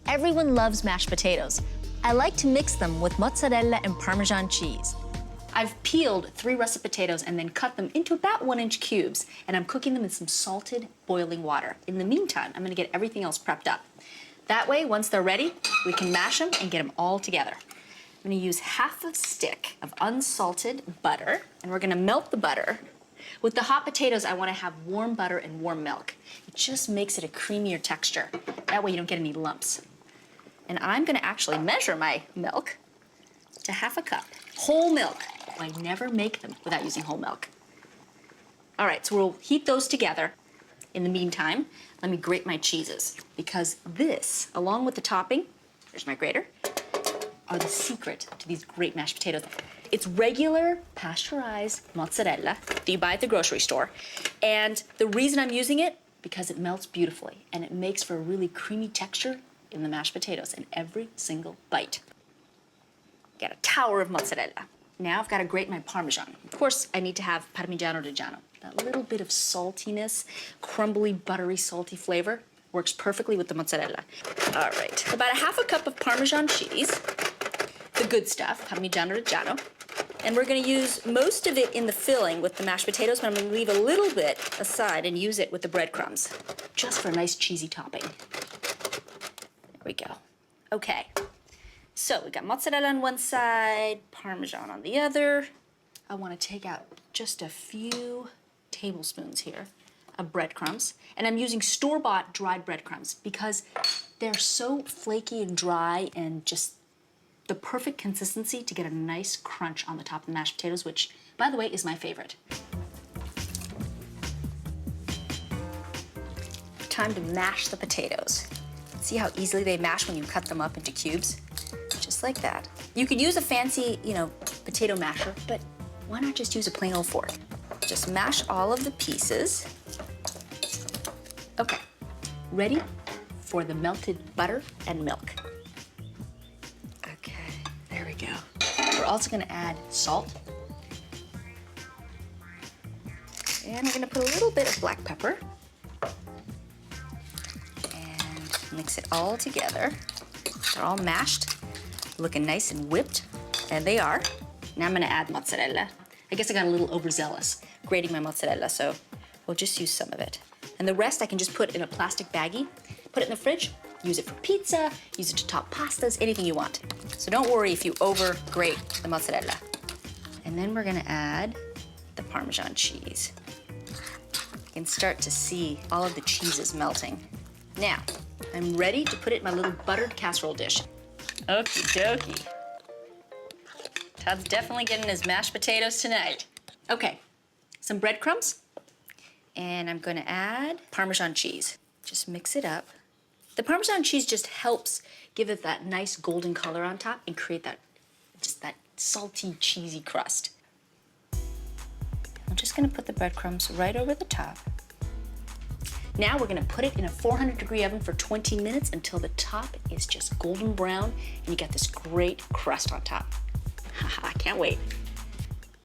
Everyone loves mashed potatoes. I like to mix them with mozzarella and Parmesan cheese. I've peeled 3 russet potatoes and then cut them into about 1-inch cubes, and I'm cooking them in some salted, boiling water. In the meantime, I'm gonna get everything else prepped up. That way, once they're ready, we can mash them and get them all together. I'm gonna use half a stick of unsalted butter, and we're gonna melt the butter. With the hot potatoes, I wanna have warm butter and warm milk. It just makes it a creamier texture. That way you don't get any lumps. And I'm gonna actually measure my milk to half a cup. Whole milk. I never make them without using whole milk. All right, so we'll heat those together. In the meantime, let me grate my cheeses, because this, along with the topping, there's my grater, are the secret to these great mashed potatoes. It's regular pasteurized mozzarella that you buy at the grocery store. And the reason I'm using it, because it melts beautifully and it makes for a really creamy texture in the mashed potatoes in every single bite. Got a tower of mozzarella. Now I've got to grate my Parmesan. Of course, I need to have Parmigiano Reggiano. That little bit of saltiness, crumbly, buttery, salty flavor works perfectly with the mozzarella. All right, about a half a cup of Parmesan cheese, the good stuff, Parmigiano Reggiano. And we're gonna use most of it in the filling with the mashed potatoes, but I'm gonna leave a little bit aside and use it with the breadcrumbs, just for a nice cheesy topping. There we go. Okay. So we got mozzarella on one side, Parmesan on the other. I want to take out just a few tablespoons here of breadcrumbs. And I'm using store-bought dried breadcrumbs because they're so flaky and dry and just the perfect consistency to get a nice crunch on the top of the mashed potatoes, which, by the way, is my favorite. Time to mash the potatoes. See how easily they mash when you cut them up into cubes? Just like that. You could use a fancy, potato masher, but why not just use a plain old fork? Just mash all of the pieces. Okay, ready for the melted butter and milk. Okay, there we go. We're also gonna add salt. And we're gonna put a little bit of black pepper. And mix it all together. They're all mashed. Looking nice and whipped, and they are. Now I'm gonna add mozzarella. I guess I got a little overzealous grating my mozzarella, so we'll just use some of it. And the rest I can just put in a plastic baggie, put it in the fridge, use it for pizza, use it to top pastas, anything you want. So don't worry if you over-grate the mozzarella. And then we're gonna add the Parmesan cheese. You can start to see all of the cheeses melting. Now, I'm ready to put it in my little buttered casserole dish. Okie dokie. Todd's definitely getting his mashed potatoes tonight. Okay, some breadcrumbs, and I'm gonna add Parmesan cheese. Just mix it up. The Parmesan cheese just helps give it that nice golden color on top and create that salty, cheesy crust. I'm just gonna put the breadcrumbs right over the top. Now we're gonna put it in a 400-degree oven for 20 minutes until the top is just golden brown and you got this great crust on top. Haha, I can't wait.